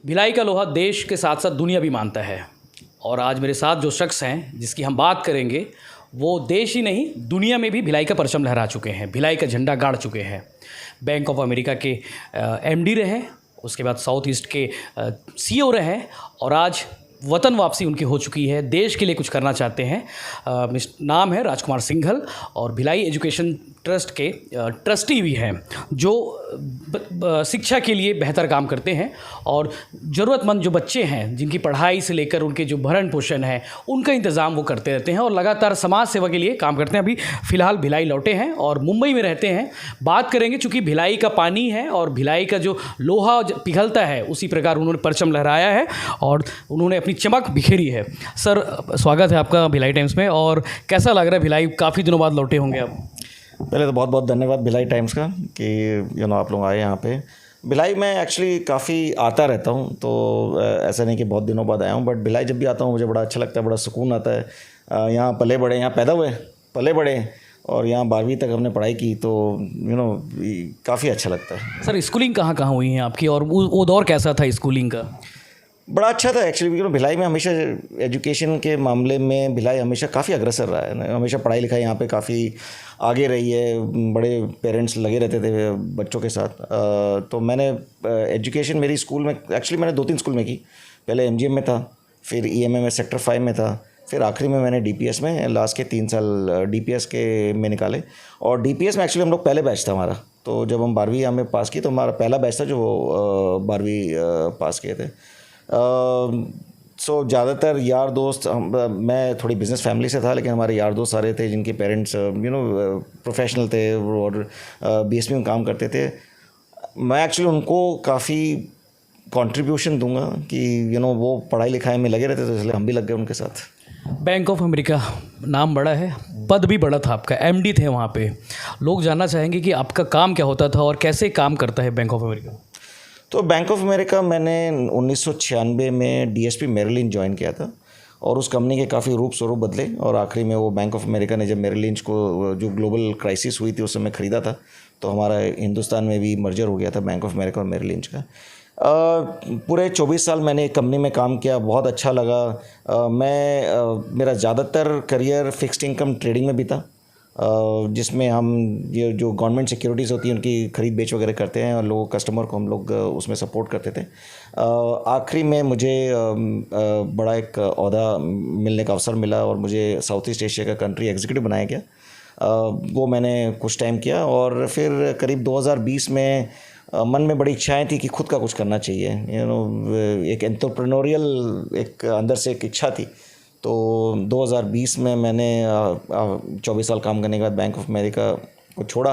भिलाई का लोहा देश के साथ साथ दुनिया भी मानता है। और आज मेरे साथ जो शख्स हैं जिसकी हम बात करेंगे वो देश ही नहीं दुनिया में भी भिलाई का परचम लहरा चुके हैं, भिलाई का झंडा गाड़ चुके हैं। बैंक ऑफ अमेरिका के एमडी रहे, उसके बाद साउथ ईस्ट के सीईओ रहे और आज वतन वापसी उनकी हो चुकी है, देश के लिए कुछ करना चाहते हैं। नाम है राजकुमार सिंघल और भिलाई एजुकेशन ट्रस्ट के ट्रस्टी भी हैं जो शिक्षा के लिए बेहतर काम करते हैं और ज़रूरतमंद जो बच्चे हैं जिनकी पढ़ाई से लेकर उनके जो भरण पोषण है उनका इंतज़ाम वो करते रहते हैं और लगातार समाज सेवा के लिए काम करते हैं। अभी फ़िलहाल भिलाई लौटे हैं और मुंबई में रहते हैं। बात करेंगे चूँकि भिलाई का पानी है और भिलाई का जो लोहा पिघलता है उसी प्रकार उन्होंने परचम लहराया है और उन्होंने अपनी चमक बिखेरी है। सर, स्वागत है आपका भिलाई टाइम्स में। और कैसा लग रहा है, भिलाई काफ़ी दिनों बाद लौटे होंगे आप? पहले तो बहुत बहुत धन्यवाद भिलाई टाइम्स का कि आप लोग आए यहाँ पे। भिलाई में एक्चुअली काफ़ी आता रहता हूँ, तो ऐसा नहीं कि बहुत दिनों बाद आया हूँ, बट भिलाई जब भी आता हूँ मुझे बड़ा अच्छा लगता है, बड़ा सुकून आता है। यहाँ पले बड़े, यहाँ पैदा हुए, पले बड़े और यहाँ 12वीं तक हमने पढ़ाई की, तो काफ़ी अच्छा लगता है। सर, स्कूलिंग कहाँ कहाँ हुई है आपकी और वो दौर कैसा था स्कूलिंग का? बड़ा अच्छा था एक्चुअली। भिलाई में हमेशा एजुकेशन के मामले में भिलाई हमेशा काफ़ी अग्रसर रहा है। हमेशा पढ़ाई लिखाई यहाँ पे काफ़ी आगे रही है, बड़े पेरेंट्स लगे रहते थे बच्चों के साथ। तो मैंने एजुकेशन मेरी स्कूल में एक्चुअली मैंने 2-3 स्कूल में की। पहले एमजीएम में था, फिर ईएमए में सेक्टर 5 में था, फिर आखिरी में मैंने डीपीएस में लास्ट के 3 साल डीपीएस के में निकाले। और डीपीएस में एक्चुअली हम लोग पहले बैच था हमारा, तो जब हम 12वीं हमें पास की तो हमारा पहला बैच था जो 12वीं पास किए थे। सो ज़्यादातर यार दोस्त मैं थोड़ी बिज़नेस फैमिली से था, लेकिन हमारे यार दोस्त सारे थे जिनके पेरेंट्स प्रोफेशनल थे और बीएसपी में काम करते थे। मैं एक्चुअली उनको काफ़ी कंट्रीब्यूशन दूंगा कि वो पढ़ाई लिखाई में लगे रहते थे, इसलिए हम भी लग गए उनके साथ। बैंक ऑफ अमेरिका नाम बड़ा है, पद भी बड़ा था आपका, एमडी थे वहाँ पे। लोग जानना चाहेंगे कि आपका काम क्या होता था और कैसे काम करता है बैंक ऑफ अमेरिका? तो बैंक ऑफ अमेरिका मैंने 1996 में डीएसपी मेरिल लिंच ज्वाइन किया था और उस कंपनी के काफ़ी रूप स्वरूप बदले और आखिरी में वो बैंक ऑफ अमेरिका ने जब मेरिल लिंच को जो ग्लोबल क्राइसिस हुई थी उस समय ख़रीदा था, तो हमारा हिंदुस्तान में भी मर्जर हो गया था बैंक ऑफ अमेरिका और मेरिल लिंच का। पूरे 24 साल मैंने एक कंपनी में काम किया, बहुत अच्छा लगा। मेरा ज़्यादातर करियर फिक्स्ड इनकम ट्रेडिंग में भी था, जिसमें हम ये जो गवर्नमेंट सिक्योरिटीज़ होती हैं उनकी ख़रीद बेच वगैरह करते हैं और लोग कस्टमर को हम लोग उसमें सपोर्ट करते थे। आखिरी में मुझे बड़ा एक ओहदा मिलने का अवसर मिला और मुझे साउथ ईस्ट एशिया का कंट्री एग्जीक्यूटिव बनाया गया। वो मैंने कुछ टाइम किया और फिर करीब 2020 में मन में बड़ी इच्छाएं थी कि खुद का कुछ करना चाहिए। एक एंटरप्रेन्योरियल एक अंदर से एक इच्छा थी। तो 2020 में मैंने 24 साल काम करने के बाद बैंक ऑफ अमेरिका को छोड़ा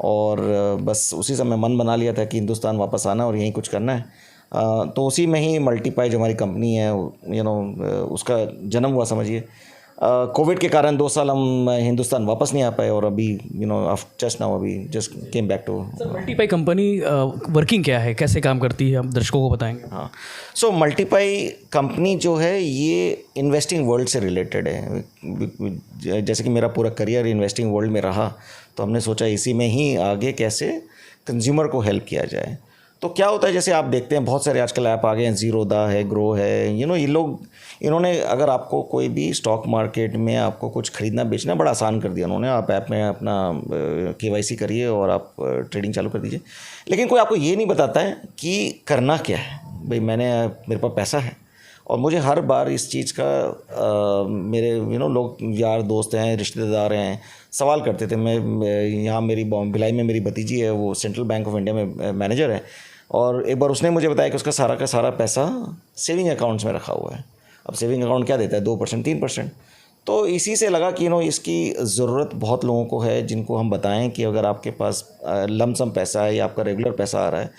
और बस उसी समय मन बना लिया था कि हिंदुस्तान वापस आना और यहीं कुछ करना है। तो उसी में ही मल्टीपाई जो हमारी कंपनी है उसका जन्म हुआ समझिए। कोविड के कारण 2 साल हम हिंदुस्तान वापस नहीं आ पाए और अभी जस्ट नाउ अभी just came back to. Sir, मल्टीपाई कंपनी वर्किंग क्या है, कैसे काम करती है, हम दर्शकों को बताएंगे? हाँ, सो मल्टीपाई कंपनी जो है ये इन्वेस्टिंग वर्ल्ड से रिलेटेड है। जैसे कि मेरा पूरा करियर इन्वेस्टिंग वर्ल्ड में रहा, तो हमने सोचा इसी में ही आगे कैसे कंज्यूमर को हेल्प किया जाए। तो क्या होता है, जैसे आप देखते हैं बहुत सारे आजकल ऐप आ गए हैं, ज़ीरोदा है, ग्रो है, ये लोग इन्होंने अगर आपको कोई भी स्टॉक मार्केट में आपको कुछ ख़रीदना बेचना बड़ा आसान कर दिया उन्होंने। आप ऐप में अपना केवाईसी करिए और आप ट्रेडिंग चालू कर दीजिए, लेकिन कोई आपको ये नहीं बताता है कि करना क्या है। भाई मेरे पास पैसा है और मुझे हर बार इस चीज़ का मेरे लोग यार दोस्त हैं, रिश्तेदार हैं, सवाल करते थे। मैं यहाँ भिलाई में मेरी भतीजी है, वो सेंट्रल बैंक ऑफ इंडिया में मैनेजर है और एक बार उसने मुझे बताया कि उसका सारा का सारा पैसा सेविंग अकाउंट्स में रखा हुआ है। अब सेविंग अकाउंट क्या देता है, 2% 3%। तो इसी से लगा कि इसकी ज़रूरत बहुत लोगों को है, जिनको हम बताएं कि अगर आपके पास लमसम पैसा है या आपका रेगुलर पैसा आ रहा है,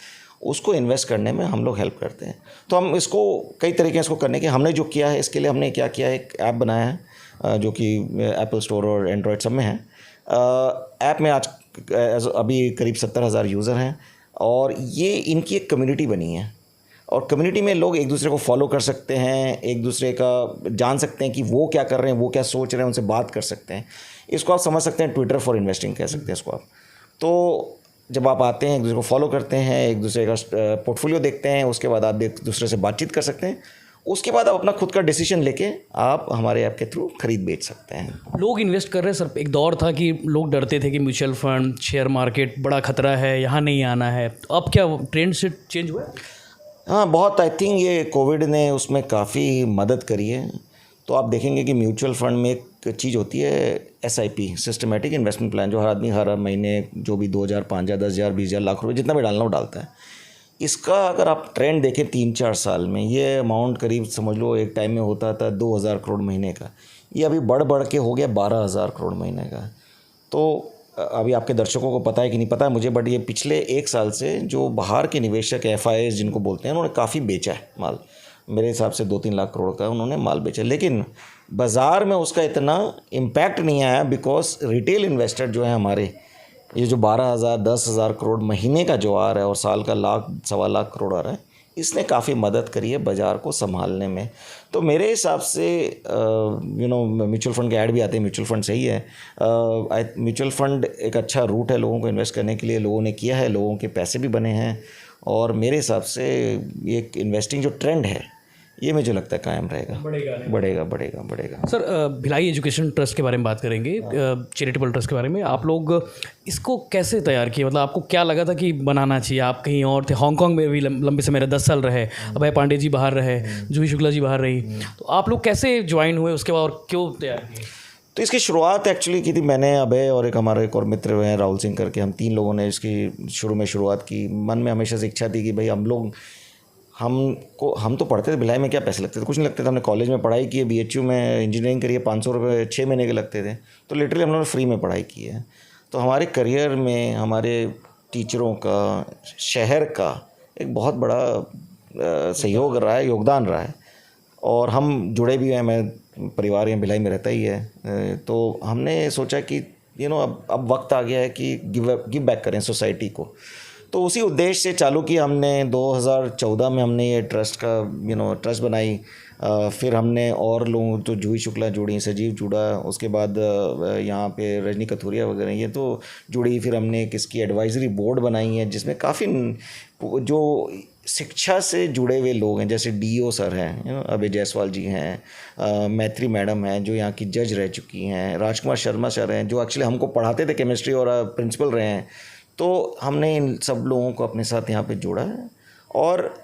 उसको इन्वेस्ट करने में हम लोग हेल्प करते हैं। तो हम इसको कई तरीके हैं इसको करने के। हमने जो किया है इसके लिए हमने क्या किया है, एक ऐप बनाया है जो कि एप्पल स्टोर और एंड्रॉयड सब में है। ऐप में आज अभी करीब 70,000 यूज़र हैं और ये इनकी एक कम्युनिटी बनी है और कम्युनिटी में लोग एक दूसरे को फॉलो कर सकते हैं, एक दूसरे का जान सकते हैं कि वो क्या कर रहे हैं, वो क्या सोच रहे हैं, उनसे बात कर सकते हैं। इसको आप समझ सकते हैं ट्विटर फॉर इन्वेस्टिंग कह सकते हैं इसको आप। तो जब आप आते हैं एक दूसरे को फॉलो करते हैं, एक दूसरे का पोर्टफोलियो देखते हैं, उसके बाद आप एक दूसरे से बातचीत कर सकते हैं, उसके बाद आप अपना खुद का डिसीजन लेके आप हमारे ऐप के थ्रू खरीद बेच सकते हैं। लोग इन्वेस्ट कर रहे हैं सर। एक दौर था कि लोग डरते थे कि म्यूचुअल फंड, शेयर मार्केट बड़ा खतरा है, यहाँ नहीं आना है। तो अब क्या ट्रेंड से चेंज हुआ है? हाँ, बहुत। आई थिंक ये कोविड ने उसमें काफ़ी मदद करी है। तो आप देखेंगे कि म्यूचुअल फंड में एक चीज़ होती है SIP, सिस्टमेटिक इन्वेस्टमेंट प्लान, जो हर आदमी हर महीने जो भी 2,000, 5,000, 10,000, 20,000, लाख रुपए जितना भी डालना वो डालता है। इसका अगर आप ट्रेंड देखें 3-4 साल में, ये अमाउंट करीब समझ लो एक टाइम में होता था 2,000 करोड़ महीने का, ये अभी बढ़ बढ़ के हो गया 12,000 करोड़ महीने का। तो अभी आपके दर्शकों को पता है कि नहीं पता है मुझे, बट ये पिछले 1 साल से जो बाहर के निवेशक FIIs जिनको बोलते हैं, उन्होंने काफ़ी बेचा है माल। मेरे हिसाब से 2-3 लाख करोड़ का उन्होंने माल बेचा, लेकिन बाज़ार में उसका इतना इम्पैक्ट नहीं आया, बिकॉज रिटेल इन्वेस्टर जो है हमारे, ये जो 12,000, 10,000 करोड़ महीने का जो आ रहा है और साल का 1,00,000 1,15 लाख करोड़ आ रहा है, इसने काफ़ी मदद करी है बाज़ार को संभालने में। तो मेरे हिसाब से म्यूचुअल फंड के ऐड भी आते हैं, म्यूचुअल फंड सही है। म्यूचुअल फंड एक अच्छा रूट है लोगों को इन्वेस्ट करने के लिए, लोगों ने किया है, लोगों के पैसे भी बने हैं, और मेरे हिसाब से ये इन्वेस्टिंग जो ट्रेंड है ये मुझे लगता है कायम रहेगा, बढ़ेगा। सर, भिलाई एजुकेशन ट्रस्ट के बारे में बात करेंगे, चैरिटेबल ट्रस्ट के बारे में। आप लोग इसको कैसे तैयार किए? मतलब आपको क्या लगा था कि बनाना चाहिए? आप कहीं और थे, हांगकांग में भी लंबे समय रहे, 10 साल रहे, अभय पांडे जी बाहर रहे, जूही शुक्ला जी बाहर रही, तो आप लोग कैसे ज्वाइन हुए उसके बाद और क्यों तैयार किए? तो इसकी शुरुआत एक्चुअली की थी मैंने, अभय और एक और मित्र हैं राहुल सिंह करके, हम 3 लोगों ने इसकी शुरुआत की। मन में हमेशा से इच्छा थी कि भाई हम तो पढ़ते थे, भिलाई में क्या पैसे लगते थे, कुछ नहीं लगते थे। हमने कॉलेज में पढ़ाई की है, BHU में इंजीनियरिंग करी है, 500 रुपये 6 महीने के लगते थे। तो लिटरली हम लोगों ने फ्री में पढ़ाई की है। तो हमारे करियर में हमारे टीचरों का, शहर का एक बहुत बड़ा सहयोग रहा है, योगदान रहा है, और हम जुड़े भी हैं। मैं परिवार यहाँ भिलाई में रहता ही है। तो हमने सोचा कि अब वक्त आ गया है कि गिव बैक करें सोसाइटी को। तो उसी उद्देश्य से चालू किया हमने। 2014 में हमने ये ट्रस्ट ट्रस्ट बनाई। फिर हमने और लोगों, तो जूही शुक्ला जुड़ी, सजीव जुड़ा, उसके बाद यहाँ पे रजनी कथुरिया वगैरह ये तो जुड़ी। फिर हमने किसकी एडवाइजरी बोर्ड बनाई है, जिसमें काफ़ी जो शिक्षा से जुड़े हुए लोग हैं, जैसे DO सर हैं, अभय जायसवाल जी हैं, मैत्री मैडम हैं जो यहाँ की जज रह चुकी हैं, राजकुमार शर्मा सर हैं जो एक्चुअली हमको पढ़ाते थे केमिस्ट्री और प्रिंसिपल रहे हैं। तो हमने इन सब लोगों को अपने साथ यहाँ पे जोड़ा है, और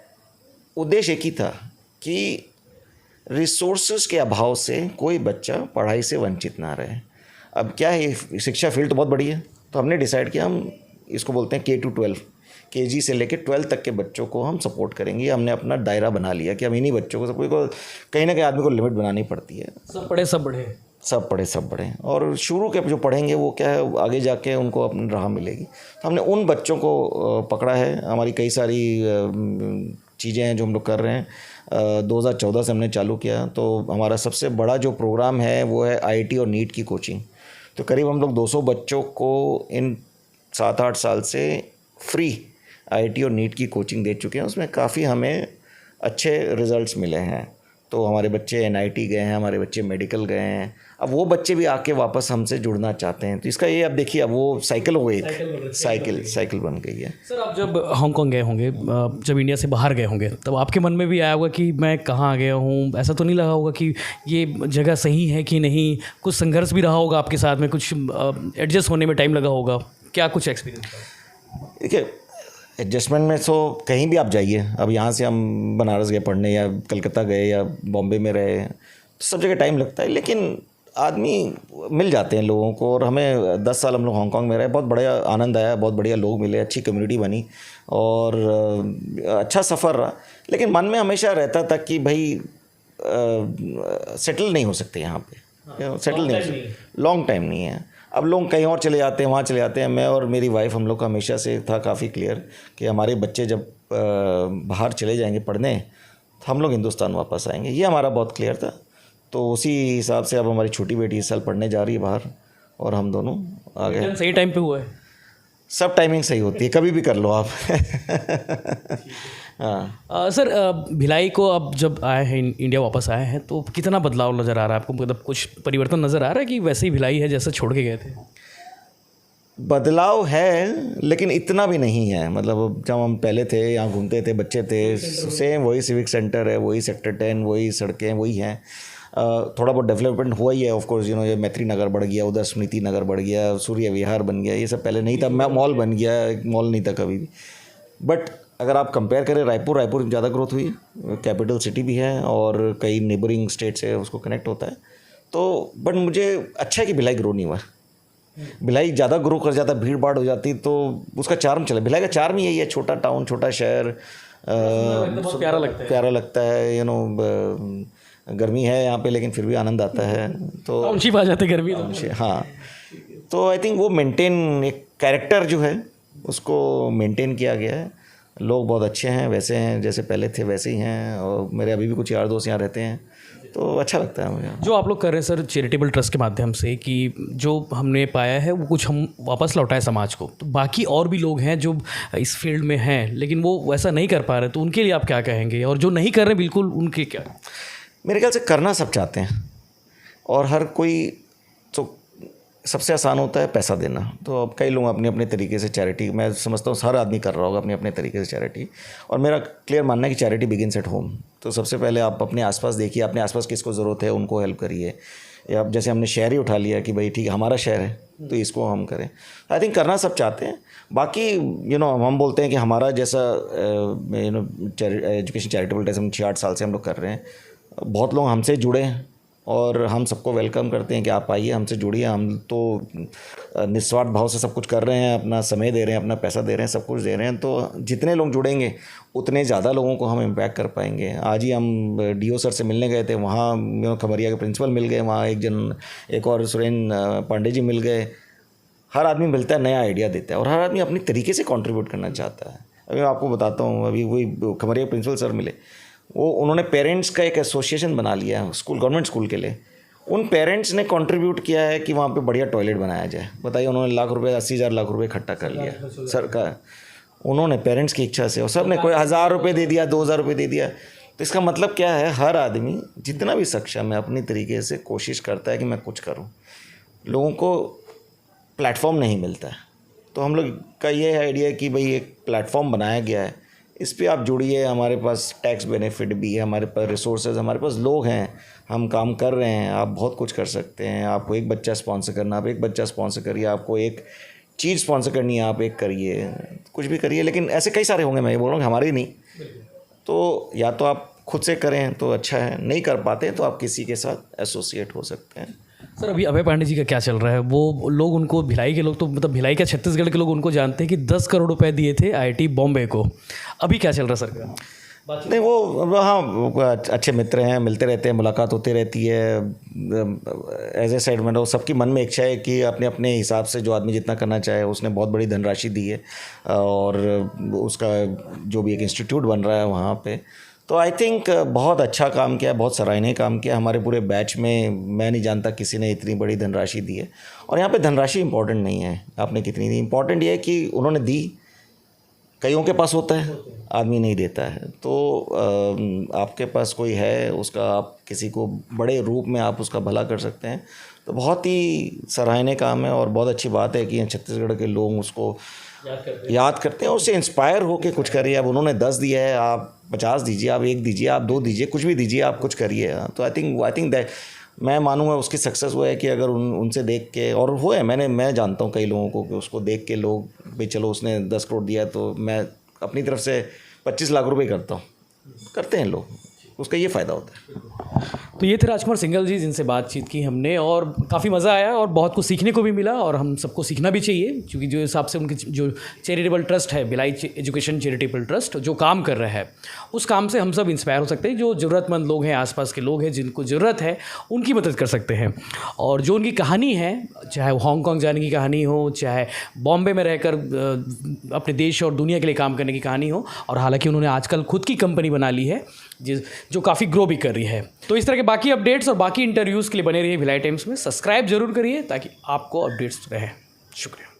उद्देश्य एक ही था कि रिसोर्सेज के अभाव से कोई बच्चा पढ़ाई से वंचित ना रहे। अब क्या है, शिक्षा फील्ड तो बहुत बड़ी है, तो हमने डिसाइड किया हम इसको बोलते हैं K to 12, KG से लेकर 12 तक के बच्चों को हम सपोर्ट करेंगे। हमने अपना दायरा बना लिया कि हम इन्हीं बच्चों को, कोई को कहीं ना कहीं आदमी को लिमिट बनानी पड़ती है। सब पढ़े सब बढ़े, और शुरू के जो पढ़ेंगे वो क्या है, आगे जाके उनको अपनी राह मिलेगी। तो हमने उन बच्चों को पकड़ा है। हमारी कई सारी चीज़ें हैं जो हम लोग कर रहे हैं। 2014 से हमने चालू किया। तो हमारा सबसे बड़ा जो प्रोग्राम है वो है IIT और NEET की कोचिंग। तो करीब हम लोग 200 बच्चों को इन 7-8 साल से फ्री IIT और NEET की कोचिंग दे चुके हैं। उसमें काफ़ी हमें अच्छे रिजल्ट्स मिले हैं। तो हमारे बच्चे NIT गए हैं, हमारे बच्चे मेडिकल गए हैं। अब वो बच्चे भी आके वापस हमसे जुड़ना चाहते हैं। तो इसका ये, अब देखिए, अब वो साइकिल हो गई, साइकिल बन गई है। सर, आप जब हांगकांग गए होंगे, जब इंडिया से बाहर गए होंगे, तब आपके मन में भी आया होगा कि मैं कहाँ गया हूँ? ऐसा तो नहीं लगा होगा कि ये जगह सही है कि नहीं? कुछ संघर्ष भी रहा होगा आपके साथ में, कुछ एडजस्ट होने में टाइम लगा होगा, क्या कुछ एक्सपीरियंस था? देखिए, एडजस्टमेंट में तो कहीं भी आप जाइए, अब यहाँ से हम बनारस गए पढ़ने, या कलकत्ता गए, या बॉम्बे में रहे, तो सब जगह टाइम लगता है, लेकिन आदमी मिल जाते हैं लोगों को। और हमें 10 साल हम लोग हांगकांग में रहे, बहुत बढ़िया आनंद आया, बहुत बढ़िया लोग मिले, अच्छी कम्युनिटी बनी, और अच्छा सफ़र रहा। लेकिन मन में हमेशा रहता था कि भाई सेटल नहीं हो सकते यहाँ पे, सेटल नहीं हो सकते, लॉन्ग टाइम नहीं है। अब लोग कहीं और चले जाते हैं, वहाँ चले जाते हैं। मैं और मेरी वाइफ, हम लोग का हमेशा से था काफ़ी क्लियर कि हमारे बच्चे जब बाहर चले जाएंगे पढ़ने, तो हम लोग हिंदुस्तान वापस आएंगे, ये हमारा बहुत क्लियर था। तो उसी हिसाब से अब हमारी छोटी बेटी इस साल पढ़ने जा रही है बाहर, और हम दोनों आ गए। सही टाइम पे हुआ है? सब टाइमिंग सही होती है, कभी भी कर लो आप। हाँ। सर, भिलाई को अब जब आए हैं, इंडिया वापस आए हैं, तो कितना बदलाव नज़र आ रहा है आपको? मतलब कुछ परिवर्तन नज़र आ रहा है कि वैसे ही भिलाई है जैसे छोड़ के गए थे? बदलाव है लेकिन इतना भी नहीं है। मतलब जब हम पहले थे, यहाँ घूमते थे, बच्चे थे, सेम वही सिविक सेंटर है, वही सेक्टर 10, वही सड़कें वही हैं। थोड़ा बहुत डेवलपमेंट हुआ ही है ऑफ कोर्स, ये मैत्री नगर बढ़ गया, उधर स्मृति नगर बढ़ गया, सूर्य विहार बन गया, ये सब पहले नहीं था। मॉल बन गया, एक मॉल नहीं था कभी भी। बट अगर आप कंपेयर करें रायपुर ज़्यादा ग्रोथ हुई है, कैपिटल सिटी भी है और कई नेबरिंग स्टेट से उसको कनेक्ट होता है। तो बट मुझे अच्छा है कि भिलाई ग्रो नहीं हुआ। भिलाई ज़्यादा ग्रो कर जाता, भीड़ भाड़ हो जाती तो उसका चार्म चला। भिलाई का चार्म यही है, छोटा टाउन, छोटा शहर, प्यारा लगता है। गर्मी है यहाँ पे लेकिन फिर भी आनंद आता है। तो टाउनशिप आ जाते गर्मी हाँ, तो आई थिंक वो मेंटेन, एक कैरेक्टर जो है उसको मेंटेन किया गया है। लोग बहुत अच्छे हैं, वैसे हैं जैसे पहले थे वैसे ही हैं, और मेरे अभी भी कुछ यार दोस्त यहाँ रहते हैं, तो अच्छा लगता है मुझे। जो आप लोग कर रहे हैं सर चैरिटेबल ट्रस्ट के माध्यम से, कि जो हमने पाया है वो कुछ हम वापस लौटाए समाज को, तो बाकी और भी लोग हैं जो इस फील्ड में हैं लेकिन वो वैसा नहीं कर पा रहे, तो उनके लिए आप क्या कहेंगे? और जो नहीं कर रहे बिल्कुल, उनके क्या? मेरे ख्याल से करना सब चाहते हैं, और हर कोई, तो सबसे आसान होता है पैसा देना। तो अब कई लोग अपने अपने तरीके से चैरिटी, मैं समझता हूँ हर आदमी कर रहा होगा अपने अपने तरीके से चैरिटी, और मेरा क्लियर मानना है कि चैरिटी बिगिन्स एट होम। तो सबसे पहले आप अपने आसपास देखिए, अपने आसपास किसको ज़रूरत है उनको हेल्प करिए। या अब जैसे हमने शहर ही उठा लिया कि भाई ठीक है हमारा शहर है तो इसको हम करें। आई थिंक करना सब चाहते हैं। बाकी हम बोलते हैं कि हमारा जैसा एजुकेशन चैरिटेबल ट्रस्ट हम 6-8 साल से हम लोग कर रहे हैं। बहुत लोग हमसे जुड़े हैं और हम सबको वेलकम करते हैं कि आप आइए, हमसे जुड़िए। हम तो निस्वार्थ भाव से सब कुछ कर रहे हैं, अपना समय दे रहे हैं, अपना पैसा दे रहे हैं, सब कुछ दे रहे हैं। तो जितने लोग जुड़ेंगे उतने ज़्यादा लोगों को हम इम्पैक्ट कर पाएंगे। आज ही हम डीओ सर से मिलने गए थे, वहाँ खमरिया के प्रिंसिपल मिल गए, वहाँ एक और सुरेन पांडे जी मिल गए। हर आदमी मिलता है, नया आइडिया देता है, और हर आदमी अपनी तरीके से कंट्रीब्यूट करना चाहता है। अभी मैं आपको बताता हूँ, अभी वही खमरिया प्रिंसिपल सर मिले, उन्होंने पेरेंट्स का एक एसोसिएशन बना लिया है स्कूल, गवर्नमेंट स्कूल के लिए। उन पेरेंट्स ने कंट्रीब्यूट किया है कि वहाँ पे बढ़िया टॉयलेट बनाया जाए। बताइए, उन्होंने 80,000 लाख रुपए इकट्ठा कर लिया सरकार, उन्होंने पेरेंट्स की इच्छा से, और सब ने कोई 1,000 रुपये दे दिया, 2,000 रुपये दे दिया। तो इसका मतलब क्या है, हर आदमी जितना भी सक्षम है अपनी तरीके से कोशिश करता है कि मैं कुछ करूँ। लोगों को प्लेटफॉर्म नहीं मिलता है, तो हम लोग का ये आइडिया है कि भाई एक प्लेटफॉर्म बनाया गया है, इस पे आप जुड़िए। हमारे पास टैक्स बेनिफिट भी है, हमारे पास रिसोर्सेज, हमारे पास लोग हैं, हम काम कर रहे हैं। आप बहुत कुछ कर सकते हैं। आपको एक बच्चा स्पॉन्सर करना, आप एक बच्चा स्पॉन्सर करिए। आपको एक चीज़ स्पॉन्सर करनी है, आप एक करिए, कुछ भी करिए। लेकिन ऐसे कई सारे होंगे, मैं ये बोल रहा हूँ कि हमारे ही नहीं। तो या तो आप खुद से करें तो अच्छा है, नहीं कर पाते तो आप किसी के साथ एसोसिएट हो सकते हैं। सर अभी अभय पांडे जी का क्या चल रहा है? वो लोग उनको, भिलाई के लोग तो मतलब भिलाई का छत्तीसगढ़ के लोग उनको जानते हैं कि 10 करोड़ रुपए दिए थे IIT बॉम्बे को। अभी क्या चल रहा है सर का? नहीं, वो हाँ अच्छे मित्र हैं, मिलते रहते हैं, मुलाकात होती रहती है। एज ए साइड में वो सबकी मन में इच्छा है कि अपने अपने हिसाब से जो आदमी जितना करना चाहे। उसने बहुत बड़ी धनराशि दी है और उसका जो भी एक इंस्टीट्यूट बन रहा है वहाँ पे, तो आई थिंक बहुत अच्छा काम किया, बहुत सराहनीय काम किया। हमारे पूरे बैच में मैं नहीं जानता किसी ने इतनी बड़ी धनराशि दी है। और यहाँ पे धनराशि इंपॉर्टेंट नहीं है आपने कितनी दी, इंपॉर्टेंट ये है कि उन्होंने दी। कईयों के पास होता है, आदमी नहीं देता है। तो आपके पास कोई है, उसका आप किसी को बड़े रूप में आप उसका भला कर सकते हैं, तो बहुत ही सराहनीय काम है। और बहुत अच्छी बात है कि छत्तीसगढ़ के लोग उसको याद करते हैं, उससे इंस्पायर होकर कुछ करिए। अब उन्होंने 10 दिया है, आप 50 दीजिए, आप 1 दीजिए, आप 2 दीजिए, कुछ भी दीजिए, आप कुछ करिए। तो आई थिंक दैट मैं मानूंगा उसकी सक्सेस वो है कि अगर उनसे देख के, और वो है, मैं जानता हूँ कई लोगों को कि उसको देख के लोग भाई चलो उसने 10 करोड़ दिया तो मैं अपनी तरफ से 25 लाख रुपए करता हूँ, करते हैं लोग, उसका ये फ़ायदा होता है। तो ये थे राजकुमार सिंघल जी, जिनसे बातचीत की हमने और काफ़ी मज़ा आया और बहुत कुछ सीखने को भी मिला, और हम सबको सीखना भी चाहिए, क्योंकि जो हिसाब से उनकी जो चैरिटेबल ट्रस्ट है, भिलाई एजुकेशन चैरिटेबल ट्रस्ट, जो काम कर रहा है उस काम से हम सब इंस्पायर हो सकते हैं। जो ज़रूरतमंद लोग हैं, आसपास के लोग हैं जिनको ज़रूरत है, उनकी मदद कर सकते हैं। और जो उनकी कहानी है, चाहे वो हांगकांग जाने की कहानी हो, चाहे बॉम्बे में रहकर अपने देश और दुनिया के लिए काम करने की कहानी हो, और हालांकि उन्होंने आजकल खुद की कंपनी बना ली है जो काफ़ी ग्रो भी कर रही है। तो इस तरह के बाकी अपडेट्स और बाकी इंटरव्यूज़ के लिए बने रहिए भिलाई टाइम्स में। सब्सक्राइब जरूर करिए ताकि आपको अपडेट्स रहे। शुक्रिया।